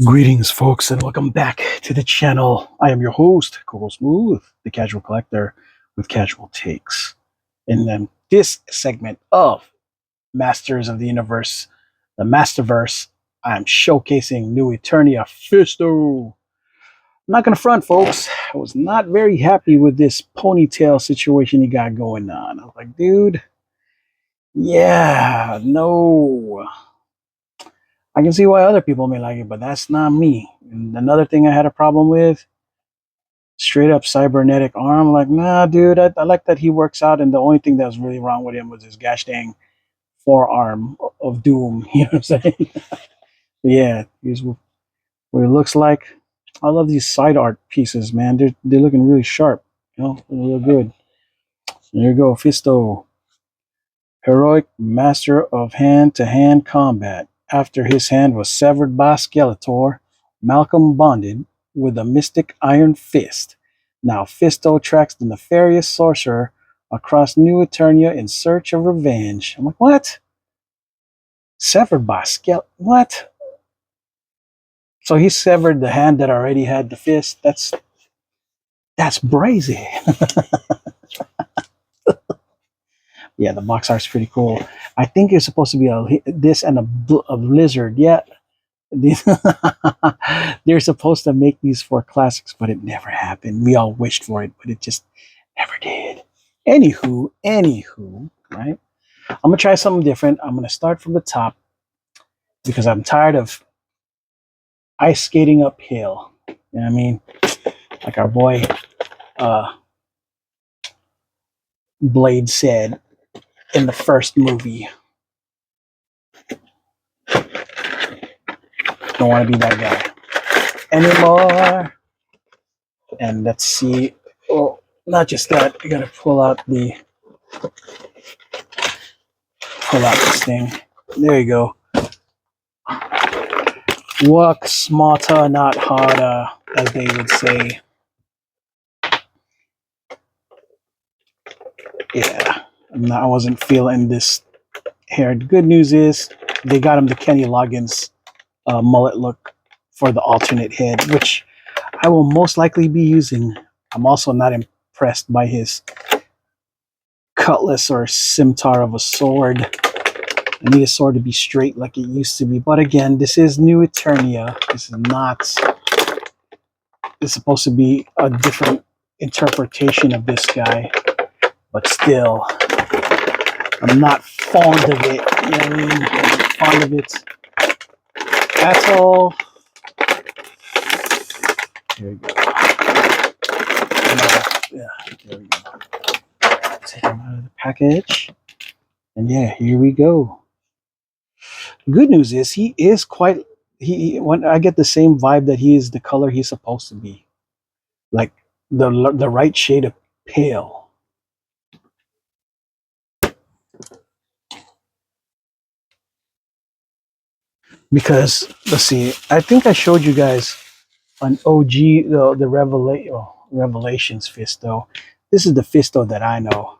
Greetings, folks, and welcome back to the channel. I am your host, Coco Smooth, the casual collector with casual takes. In this segment of Masters of the Universe, the Masterverse, I'm showcasing new Eternia Fisto. I'm not going to front, folks. I was not very happy with this ponytail situation he got going on. I was like, dude, yeah, no. I can see why other people may like it, but that's not me. And another thing I had a problem with, straight up cybernetic arm. Like, nah, dude, I like that he works out, and the only thing that was really wrong with him was his gosh dang forearm of doom. You know what I'm saying? Yeah, here's what it looks like. I love these side art pieces, man. They're looking really sharp. You know, they look good. There you go, Fisto, heroic master of hand-to-hand combat. After his hand was severed by Skeletor, Malcolm bonded with the mystic Iron Fist. Now Fisto tracks the nefarious sorcerer across New Eternia in search of revenge. I'm like, what? Severed by Skeletor? What? So he severed the hand that already had the fist? That's brazy. Yeah, the box art's pretty cool. I think it's supposed to be this and a lizard. Yeah, they're supposed to make these for classics, but it never happened. We all wished for it, but it just never did. Anywho, right? I'm gonna try something different. I'm gonna start from the top because I'm tired of ice skating uphill. You know what I mean? Like our boy Blade said in the first movie. Don't want to be that guy anymore. And let's see. Oh, not just that. I gotta pull out this thing. There you go. Work smarter, not harder, as they would say. Yeah, I wasn't feeling this hair. The good news is they got him the Kenny Loggins mullet look for the alternate head, which I will most likely be using. I'm also not impressed by his cutlass or scimitar of a sword. I need a sword to be straight like it used to be. But again, this is New Eternia. This is not... It's supposed to be a different interpretation of this guy. But still, I'm not fond of it. You know what I mean? I'm not fond of it at all. Here we go. Yeah, there we go. Take him out of the package. And yeah, here we go. Good news is he is quite... When I get the same vibe that he is the color he's supposed to be. Like the right shade of pale. Because let's see, I think I showed you guys an OG the Revelations Fisto. This is the Fisto that I know.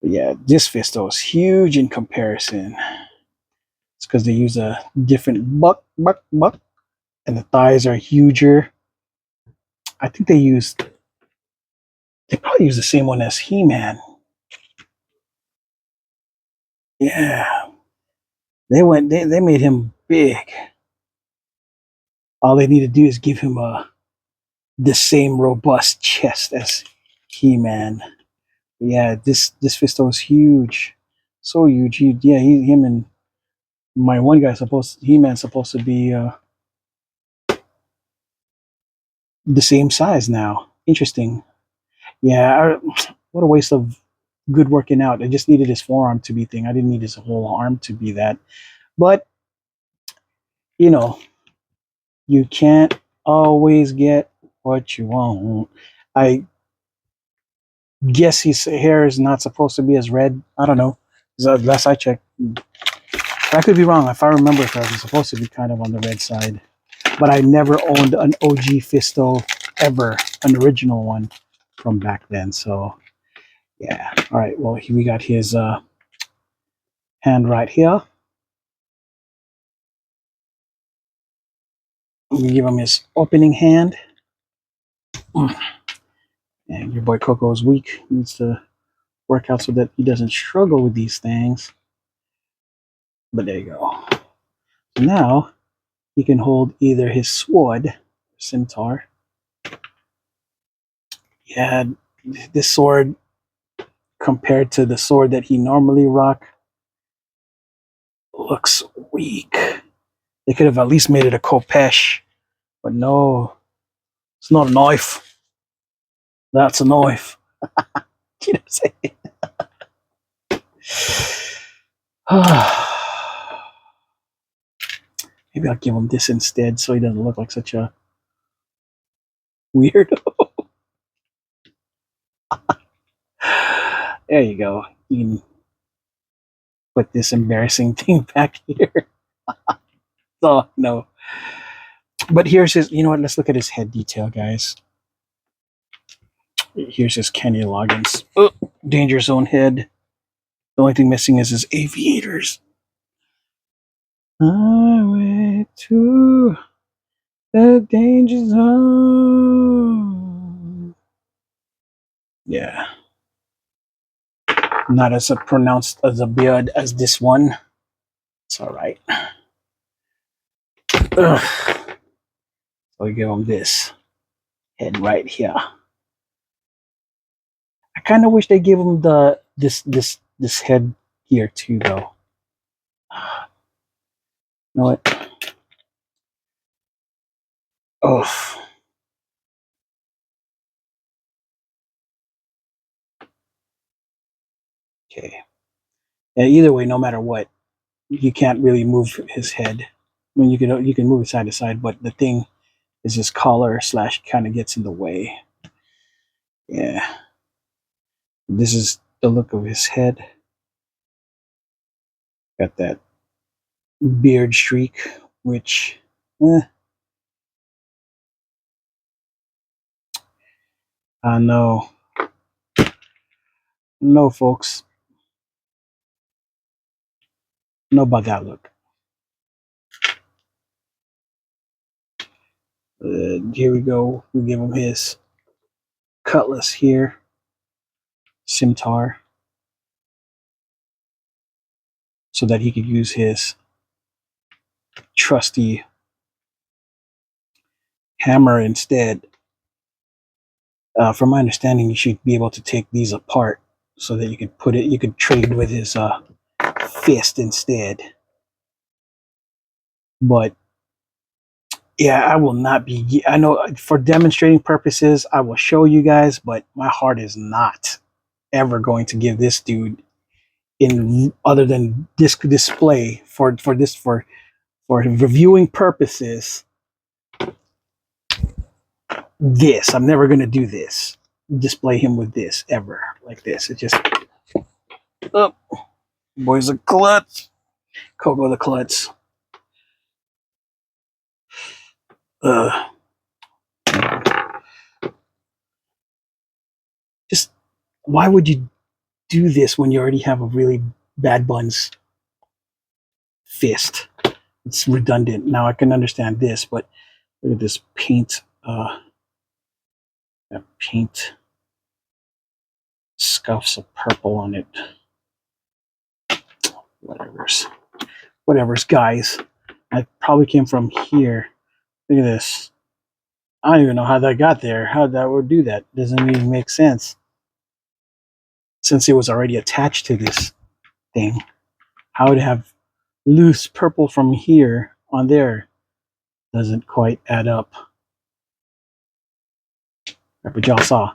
But yeah, this Fisto is huge in comparison. It's because they use a different buck, and the thighs are huger. I think they probably use the same one as He-Man. Yeah, they made him big. All they need to do is give him the same robust chest as He-Man. Yeah, this Fisto is huge, so huge. Him and my one guy He-Man's supposed to be the same size now. Interesting. Yeah, what a waste of good working out. I just needed his forearm to be thing. I didn't need his whole arm to be that. But you know, you can't always get what you want. I guess his hair is not supposed to be as red. I don't know. Last I checked, I could be wrong. If I remember correctly, it's supposed to be kind of on the red side. But I never owned an OG Fisto ever, an original one from back then. So yeah. All right. Well, we got his hand right here. We give him his opening hand. And your boy Coco is weak. He needs to work out so that he doesn't struggle with these things. But there you go. Now he can hold either his sword, scimitar. Yeah, this sword compared to the sword that he normally rock looks weak. They could have at least made it a Kopesh, but no, it's not a knife. That's a knife. You know what I'm saying? Maybe I'll give him this instead so he doesn't look like such a weirdo. There you go. You can put this embarrassing thing back here. Oh, no. But here's his, you know what? Let's look at his head detail, guys. Here's his Kenny Loggins. Oh, Danger Zone head. The only thing missing is his aviators. Highway to the danger zone. Yeah. Not as pronounced as a beard as this one. It's all right. Ugh. So we give him this head right here. I kind of wish they gave him this head here too, though. You know what? Oh, okay. Yeah, either way, no matter what, you can't really move his head. I mean, you can move it side to side, but the thing is his collar slash kind of gets in the way. Yeah, this is the look of his head. Got that beard streak, which, I know, no, folks, know about that look. Here we go. We give him his cutlass here, scimitar, so that he could use his trusty hammer instead. From my understanding, you should be able to take these apart so that you could you could trade with his fist instead. But yeah, I will not be. I know for demonstrating purposes, I will show you guys, but my heart is not ever going to give this dude in other than disc display for reviewing purposes. This I'm never going to do this. Display him with this ever like this. It just oh, boys a klutz. Coco the klutz. Just why would you do this when you already have a really bad buns fist? It's redundant. Now I can understand this, but look at this paint. That paint scuffs of purple on it. Whatever's, guys. I probably came from here. Look at this. I don't even know how that got there. How that would do that doesn't even make sense. Since it was already attached to this thing, how would it have loose purple from here on there? Doesn't quite add up. But y'all saw.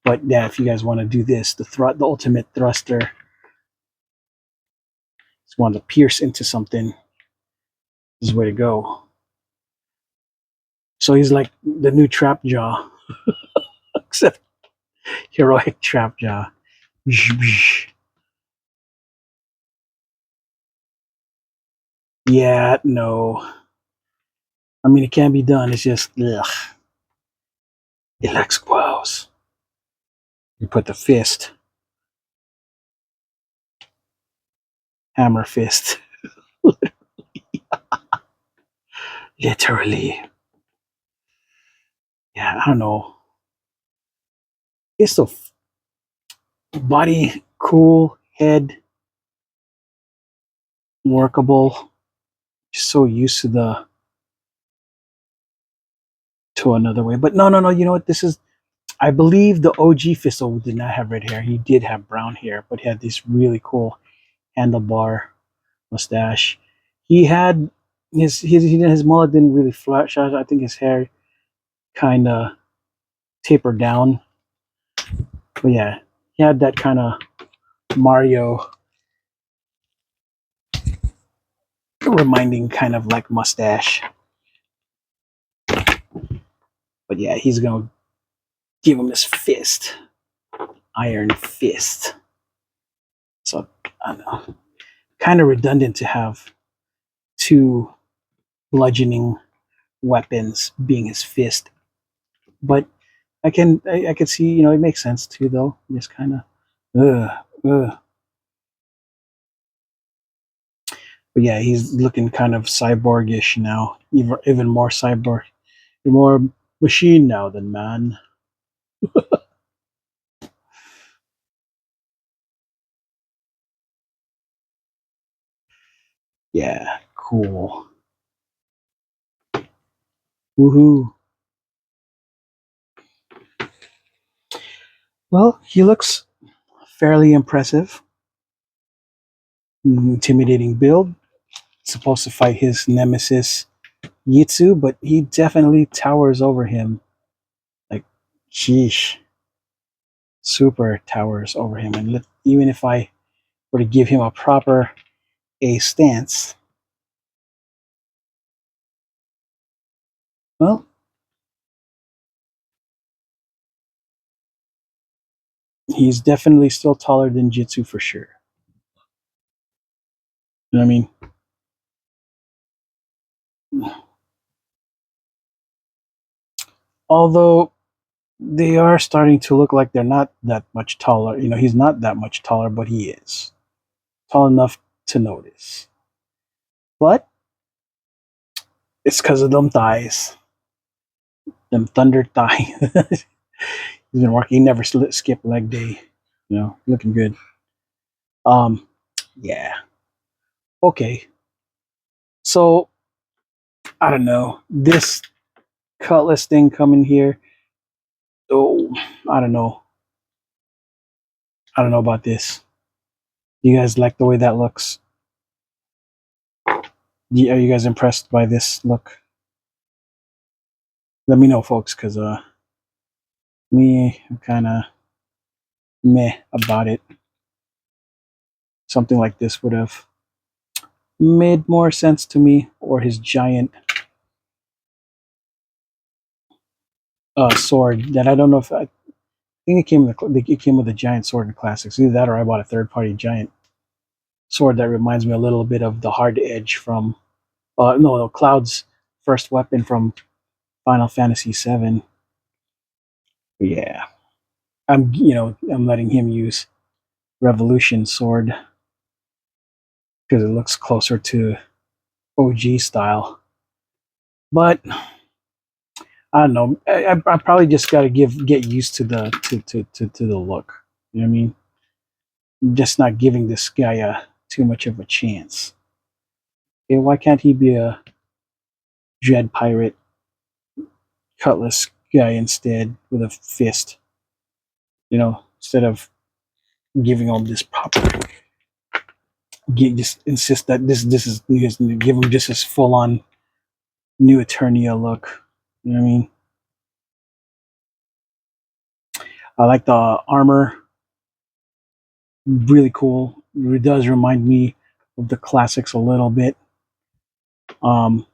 But yeah, if you guys want to do this, the ultimate thruster, just want to pierce into something, this is the way to go. So he's like the new Trap Jaw, except heroic Trap Jaw. Yeah, no. I mean, it can be done. It's just, ugh. It looks gross. You put the fist, hammer fist, literally. Yeah, I don't know. It's the body cool, head workable. Just so used to the to another way. But no, no, no. You know what? This is. I believe the OG Fisto did not have red hair. He did have brown hair, but he had this really cool handlebar mustache. He had his mullet didn't really flash out. I think his hair kind of tapered down. But yeah, he had that kind of Mario reminding kind of like mustache. But yeah, he's gonna give him his fist, iron fist. So I don't know, kind of redundant to have two bludgeoning weapons being his fist. But I can see, it makes sense too though. Just kind of ugh. But yeah, he's looking kind of cyborgish now, even more cyborg, more machine now than man. Yeah, cool. Woohoo. Well, he looks fairly impressive, intimidating build. Supposed to fight his nemesis Yitsu, but he definitely towers over him. Like, sheesh, super towers over him. And even if I were to give him a proper A stance, well, he's definitely still taller than Jitsu for sure. You know what I mean? Although they are starting to look like they're not that much taller. He's not that much taller, but he is tall enough to notice. But it's because of them thighs, them thunder thighs. He's been working. He never skipped leg day. Looking good. Um, yeah. Okay. So I don't know this cutlass thing coming here. Oh, I don't know. I don't know about this. You guys like the way that looks? Are you guys impressed by this look? Let me know, folks, because I'm kind of meh about it. Something like this would have made more sense to me, or his giant sword that I don't know if I think it came with a giant sword in classics. Either that or I bought a third party giant sword that reminds me a little bit of the hard edge from no Cloud's first weapon from Final Fantasy VII. But yeah, I'm letting him use Revolution sword because it looks closer to OG style. But I don't know. I probably just got to get used to to the look. You know what I mean? I'm just not giving this guy too much of a chance. Okay, why can't he be a Dread Pirate Cutlass guy instead with a fist? Instead of giving him this proper, just insist that this is give him just this full on new Eternia look. You know what I mean? I like the armor, really cool. It does remind me of the classics a little bit. Um,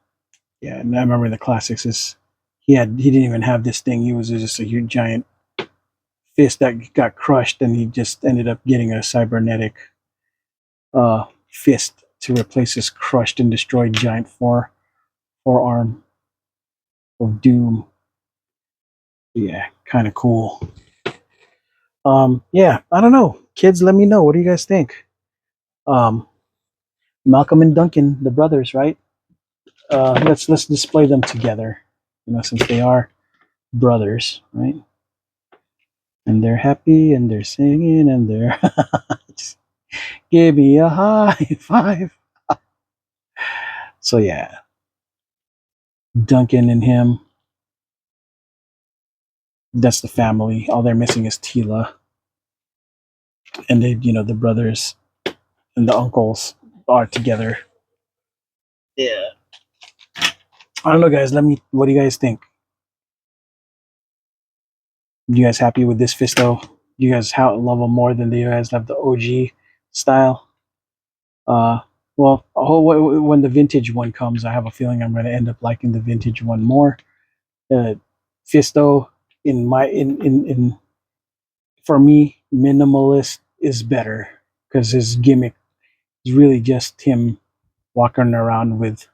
yeah, and I remember the classics is he didn't even have this thing. He was just a huge giant fist that got crushed, and he just ended up getting a cybernetic fist to replace his crushed and destroyed giant forearm of doom. Yeah, kind of cool. Yeah, I don't know. Kids, let me know. What do you guys think? Um, Malcolm and Duncan, the brothers, right? Let's display them together. Since they are brothers, right? And they're happy and they're singing and they're just give me a high five. So yeah, Duncan and him, that's the family. All they're missing is Tila, and they, the brothers and the uncles are together. Yeah. I don't know, guys. What do you guys think? You guys happy with this Fisto? You guys love them more than you guys love the OG style? Uh, well, when the vintage one comes, I have a feeling I'm going to end up liking the vintage one more. Uh, Fisto, in for me, minimalist is better because his gimmick is really just him walking around with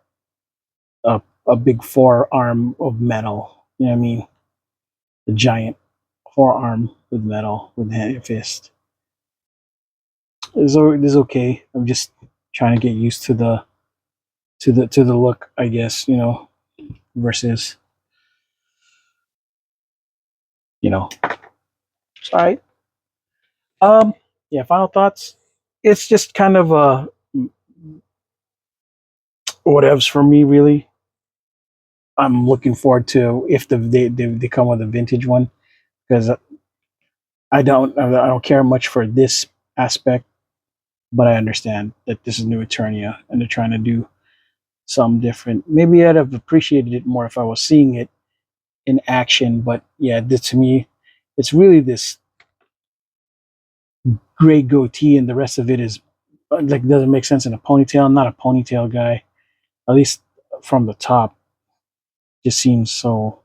a big forearm of metal. You know what I mean? The giant forearm with metal with hand fist. It's okay. I'm just trying to get used to the look, I guess. Versus it's all right. Yeah. Final thoughts. It's just kind of whatevs for me, really. I'm looking forward to if they come with a vintage one because I don't care much for this aspect, but I understand that this is new Eternia and they're trying to do something different. Maybe I'd have appreciated it more if I was seeing it in action. But yeah, to me, it's really this gray goatee, and the rest of it is like doesn't make sense in a ponytail. I'm not a ponytail guy, at least from the top. Just seems so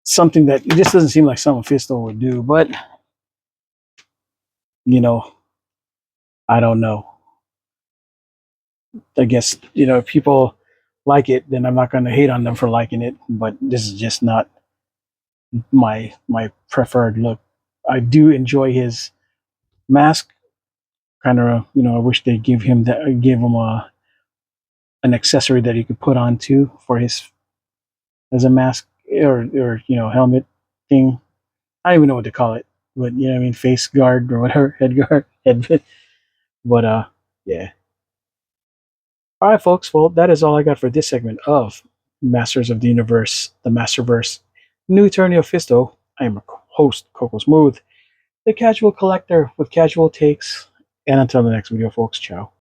something that it just doesn't seem like something Fisto would do. But you know, I don't know. I guess if people like it, then I'm not going to hate on them for liking it. But this is just not my preferred look. I do enjoy his mask. Kind of, I wish they give him an accessory that he could put on too for his as a mask or helmet thing. I don't even know what to call it, but you know what I mean, face guard or whatever, head guard, head. But yeah. All right, folks. Well, that is all I got for this segment of Masters of the Universe, the Masterverse, New Eternia Fisto. I am a host, Coco Smooth, the casual collector with casual takes. And until the next video, folks, ciao.